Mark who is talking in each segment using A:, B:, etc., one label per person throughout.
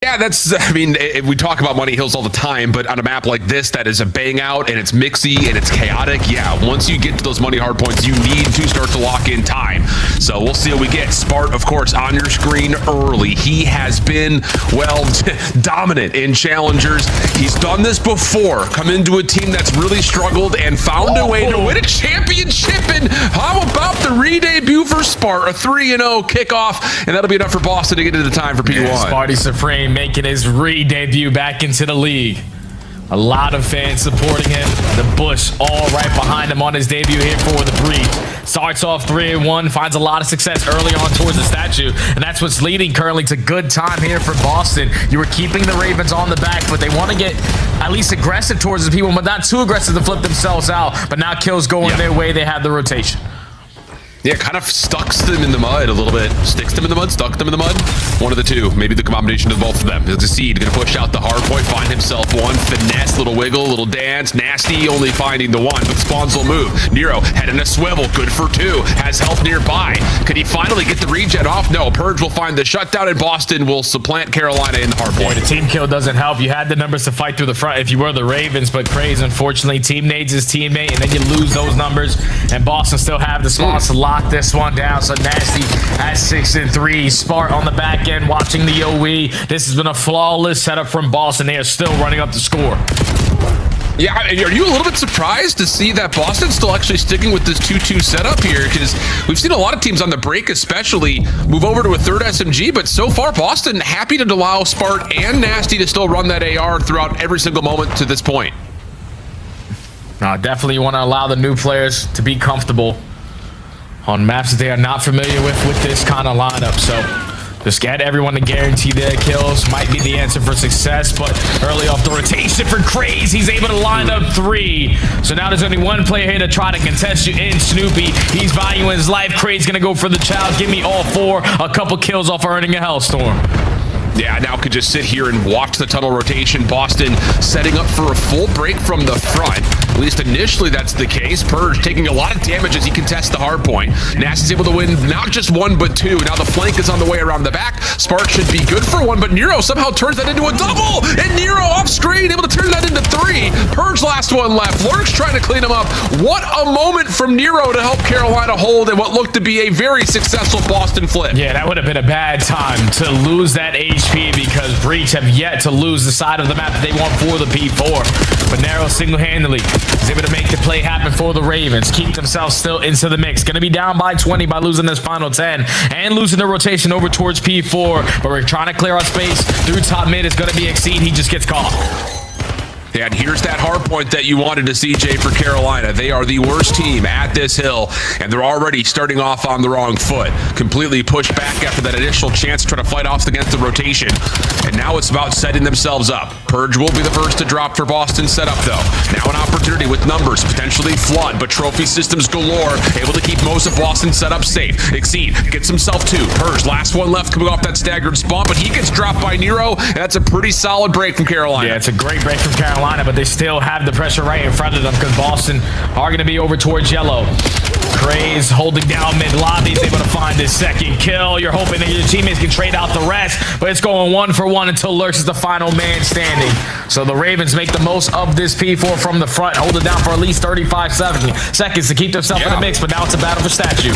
A: Yeah, that's, I mean, we talk about Money Hills all the time, but on a map like this that is a bang out and it's mixy and it's chaotic, yeah, once you get to those money hard points, you need to start to lock in time. So we'll see what we get. Spart, of course, on your screen early. He has been, well, dominant in challengers. He's done this before, come into a team that's really struggled and found a way to win a championship. And how about the re-debut for Spart? A 3-0 kickoff, and that'll be enough for Boston to get into the time for P1.
B: Yeah, Sparty Supreme making his re-debut back into the league. A lot of fans supporting him. The Bush all right behind him on his debut here for the Breach. Starts off 3-1, finds a lot of success early on towards the statue, and that's what's leading currently to good time here for Boston. You were keeping the Ravens on the back, but they want to get at least aggressive towards the people, but not too aggressive to flip themselves out. But now kills going their way. They have the rotation.
A: Yeah, kind of stucks them in the mud a little bit. Sticks them in the mud, stuck them in the mud. One of the two. Maybe the combination of both of them. He'll succeed. Going to push out the hard point, find himself one. Finesse, little wiggle, little dance. Nasty, only finding the one, but Spawns will move. Nero, head in a swivel. Good for two. Has health nearby. Could he finally get the regen off? No. Purge will find the shutdown, and Boston will supplant Carolina in the hard point.
B: Boy, the team kill doesn't help. You had the numbers to fight through the front if you were the Ravens, but Craze, unfortunately, teammates his teammate, and then you lose those numbers, and Boston still have the Spawns to lock this one down. So Nasty at 6-3. Spart on the back end watching the OE. This has been a flawless setup from Boston. They are still running up the score.
A: Yeah, are you a little bit surprised to see that Boston's still actually sticking with this 2-2 setup here? Because we've seen a lot of teams on the break especially move over to a third SMG, but so far Boston happy to allow Spart and Nasty to still run that AR throughout every single moment to this point.
B: Definitely you want to allow the new players to be comfortable on maps that they are not familiar with this kind of lineup. So just get everyone to guarantee their kills might be the answer for success, but early off the rotation for Craze, he's able to line up 3. So now there's only one player here to try to contest you in Snoopy. He's valuing his life. Craze gonna go for the child. Give me all 4. A couple kills off earning a Hellstorm.
A: Yeah, now could just sit here and watch the tunnel rotation. Boston setting up for a full break from the front. At least initially that's the case. Purge taking a lot of damage as he contests the hard point. Nasty's able to win not just 1, but 2. Now the flank is on the way around the back. Spark should be good for 1, but Nero somehow turns that into a double! And Nero off screen, able to turn that into 3. Purge last one left. Lurk's trying to clean him up. What a moment from Nero to help Carolina hold in what looked to be a very successful Boston flip.
B: Yeah, that would have been a bad time to lose that HP because Breach have yet to lose the side of the map that they want for the P4. But Nero single-handedly is able to make the play happen for the Ravens. Keep themselves still into the mix. Going to be down by 20 by losing this final 10 and losing the rotation over towards P4. But we're trying to clear our space through top mid. It's going to be Exceed. He just gets caught.
A: Yeah, and here's that hard point that you wanted to see, Jay, for Carolina. They are the worst team at this hill, and they're already starting off on the wrong foot. Completely pushed back after that initial chance to try to fight off against the rotation. And now it's about setting themselves up. Purge will be the first to drop for Boston's setup, though. Now an opportunity with numbers, potentially flood, but trophy systems galore, able to keep most of Boston's setup safe. Exceed gets himself 2. Purge, last one left coming off that staggered spawn, but he gets dropped by Nero, and that's a pretty solid break from Carolina.
B: Yeah, it's a great break from Carolina, but they still have the pressure right in front of them because Boston are going to be over towards yellow. Craze holding down mid lobby, is able to find his second kill. You're hoping that your teammates can trade out the rest, but it's going 1 for 1 until Lurks is the final man standing. So the Ravens make the most of this P4 from the front, hold it down for at least 35 seconds to keep themselves in the mix, but now it's a battle for statue.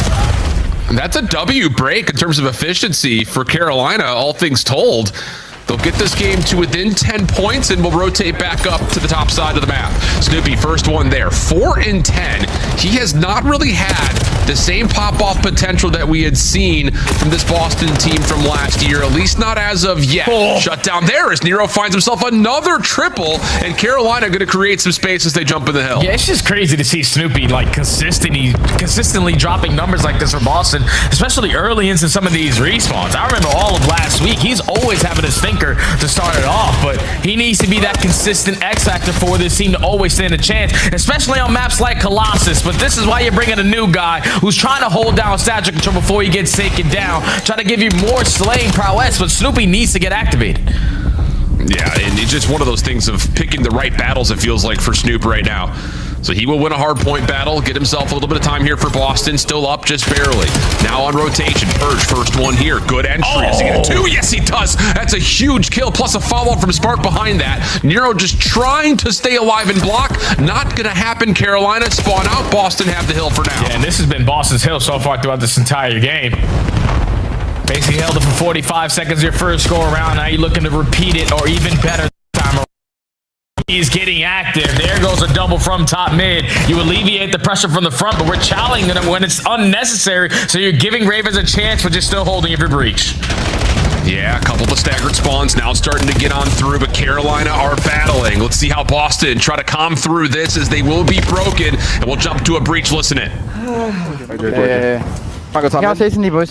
A: That's a W break in terms of efficiency for Carolina, all things told. They'll get this game to within 10 points and will rotate back up to the top side of the map. Snoopy, first one there. 4 in 10. He has not really had the same pop-off potential that we had seen from this Boston team from last year, at least not as of yet. Shut down there as Nero finds himself another triple, and Carolina going to create some space as they jump in the hill.
B: Yeah, it's just crazy to see Snoopy like consistently dropping numbers like this for Boston, especially early into some of these respawns. I remember all of last week, he's always having his thinker to start it off, but he needs to be that consistent X factor for this team to always stand a chance, especially on maps like Colossus. But this is why you're bringing a new guy who's trying to hold down statue control before he gets taken down, trying to give you more slaying prowess, but Snoopy needs to get activated.
A: Yeah, and it's just one of those things of picking the right battles, it feels like, for Snoop right now. So he will win a hard point battle, get himself a little bit of time here for Boston. Still up just barely. Now on rotation. Purge, first one here. Good entry. Does he get a 2? Yes, he does. That's a huge kill, plus a follow-up from Spark behind that. Nero just trying to stay alive and block. Not going to happen. Carolina spawn out. Boston have the hill for now.
B: Yeah, and this has been Boston's hill so far throughout this entire game. Basically held it for 45 seconds your first go around. Now you're looking to repeat it or even better time around. He's getting active. There goes a double from top mid. You alleviate the pressure from the front, but we're challenging them when it's unnecessary. So you're giving Ravens a chance, but you're still holding every breach.
A: Yeah, a couple of staggered spawns now starting to get on through, but Carolina are battling. Let's see how Boston try to calm through this, as they will be broken, and we'll jump to a breach. Listen it.
C: Yeah, chasing the boys.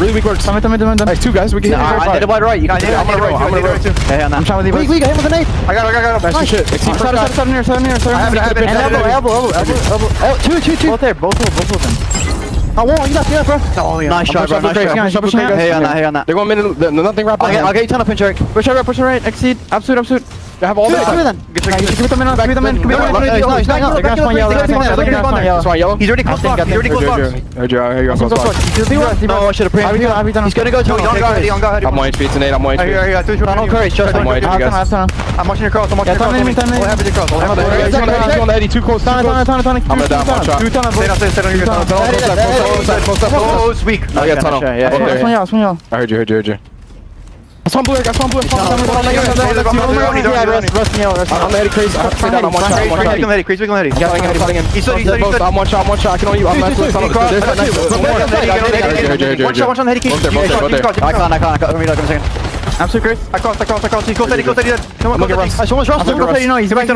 D: Really weak words. Nice, 2 guys. We can hit
C: I did it wide right. You got it. I'm gonna rotate too. Yeah, I'm trying with the
D: weak. I hit with an 8. I got him. Nice shit.
C: Seven here. Elbow. Both of them.
D: I won't. You got the bro.
C: Nice shot, bro. Nice shot. Hey on that.
D: They're going mid. Nothing wrapped.
C: I'll get you ton of pinch, Eric. Push right. Exceed. Absolute.
D: They have all that.
C: Give them in. Nice. They're gonna spawn yellow. He's already close box. Here you go. No, I should have He's gonna go to
D: I'm 1 HP tonight. I'm 1 HP.
C: Tunnel courage.
D: I'm 1 HP, guys.
C: I'm watching your cross. All happy to cross.
D: He's on the Eddie. Too close. I'm gonna down one shot.
C: Stay on your
D: Close.
C: Weak.
D: I got tunnel.
C: Yeah.
D: I heard you. I saw blue.
C: Rust and yellow.
D: I'm Eddie crazy. I'm one shot.
C: Crazy.
D: He's I'm one shot. I can only. I'm
C: One shot, Eddie. I can't. Absolute great. I cross. He goes Eddie. Come on, look at Russ. Someone's Russ. He's back to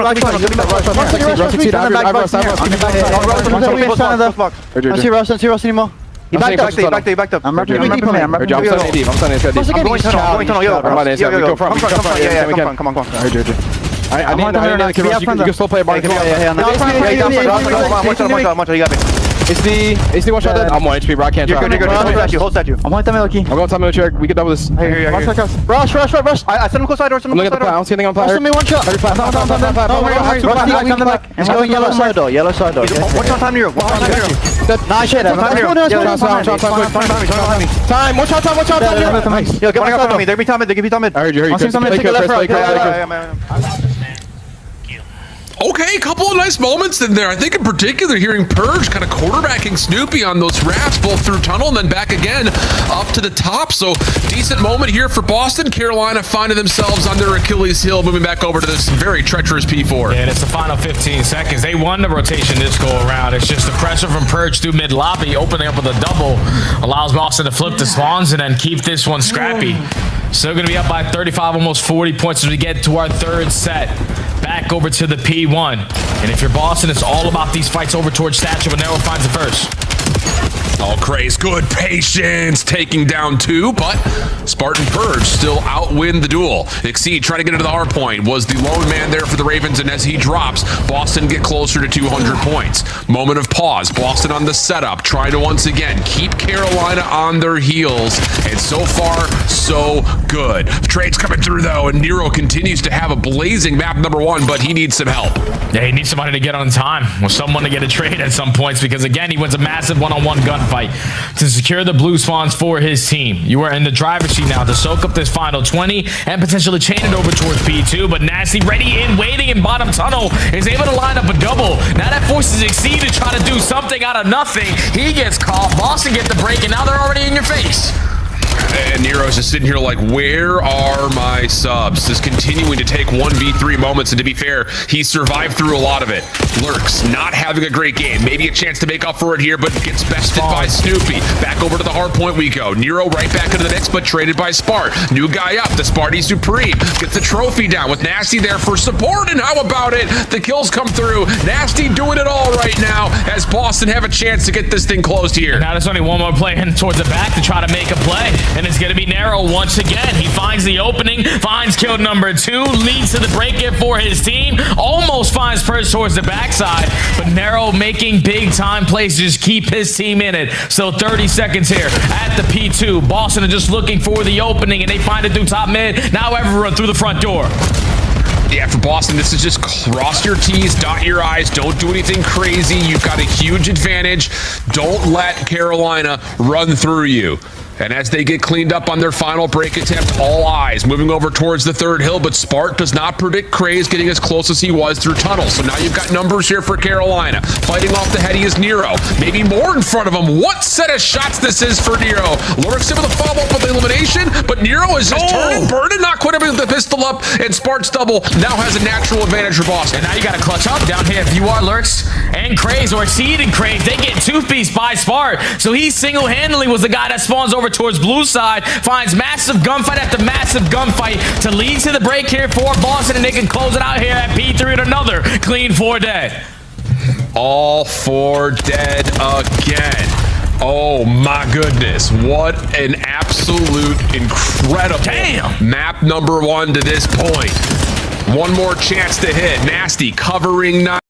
C: I see Russ anymore. He backed up. I'm going tunnel. Come on.
D: I need you can still play ball. It's the one shot. I'm 1 HP, bro. I can't try.
C: Hold statue. I'm going to
D: I'm going to tell me we can double this.
C: Rush. I sent him close side door.
D: I'm looking at the plat. I don't see anything on plat.
C: Rush me one shot. He's going yellow side door. What's on time, Nero? Nice shit.
D: Time. One shot.
C: Nice. Yo, get one shot on me. They give me time mid.
D: I heard you.
A: Okay, a couple of nice moments in there. I think in particular hearing Purge kind of quarterbacking Snoopy on those wraps, both through tunnel and then back again up to the top. So decent moment here for Boston. Carolina finding themselves on their Achilles heel, moving back over to this very treacherous P4.
B: Yeah, and it's the final 15 seconds. They won the rotation this go around. It's just the pressure from Purge through mid lobby, opening up with a double, allows Boston to flip the spawns and then keep this one scrappy. Still going to be up by 35, almost 40 points as we get to our third set. Back over to the P1. And if you're Boston, it's all about these fights over towards Statue, but Nero finds it first.
A: All craze, good patience, taking down 2, but Spartan Purge still outwin the duel. Exceed trying to get into the hard point, was the lone man there for the Ravens, and as he drops, Boston get closer to 200 points. Moment of pause, Boston on the setup, trying to once again keep Carolina on their heels, and so far, so good. Trades coming through though, and Nero continues to have a blazing map number 1, but he needs some help.
B: Yeah, he needs somebody to get on time, or someone to get a trade at some points, because again, he wins a massive one-on-one gunfight to secure the blue spawns for his team. You are in the driver's seat now to soak up this final 20 and potentially chain it over towards P2, but Nasty ready in, waiting in bottom tunnel, is able to line up a double. Now that forces Exceed to try to do something out of nothing. He gets caught, Boston get the break, and now they're already in your face.
A: And Nero's just sitting here like, where are my subs? Just continuing to take 1v3 moments, and to be fair, he survived through a lot of it. Lurks, not having a great game. Maybe a chance to make up for it here, but gets bested by Snoopy. Back over to the hard point we go. Nero right back into the mix, but traded by Spart. New guy up, the Sparty Supreme. Gets the trophy down with Nasty there for support, and how about it? The kills come through. Nasty doing it all right now, as Boston have a chance to get this thing closed here.
B: Now there's only one more play heading towards the back to try to make a play. And it's going to be Nero once again. He finds the opening, finds kill number 2, leads to the break-in for his team, almost finds Purge towards the backside, but Nero making big-time plays to just keep his team in it. So 30 seconds here at the P2. Boston are just looking for the opening, and they find it through top mid. Now everyone through the front door.
A: Yeah, for Boston, this is just cross your T's, dot your I's, don't do anything crazy. You've got a huge advantage. Don't let Carolina run through you. And as they get cleaned up on their final break attempt, all eyes moving over towards the third hill, but Spart does not predict Craze getting as close as he was through tunnels. So now you've got numbers here for Carolina. Fighting off the heady is Nero. Maybe more in front of him. What set of shots this is for Nero. Lurks in with a follow-up with the elimination, but Nero is just turning, burning, not quite able to get the pistol up, and Spart's double now has a natural advantage for Boston.
B: And now you got to clutch up down here if you are Lurks and Craze or Exceeding Craze. They get two-piece by Spart. So he single-handedly was the guy that spawns over towards blue side, finds massive gunfight after massive gunfight to lead to the break here for Boston, and they can close it out here at P3 with another clean 4 dead.
A: All 4 dead again. Oh my goodness. What an absolute incredible map number 1 to this point. One more chance to hit. Nasty covering 9.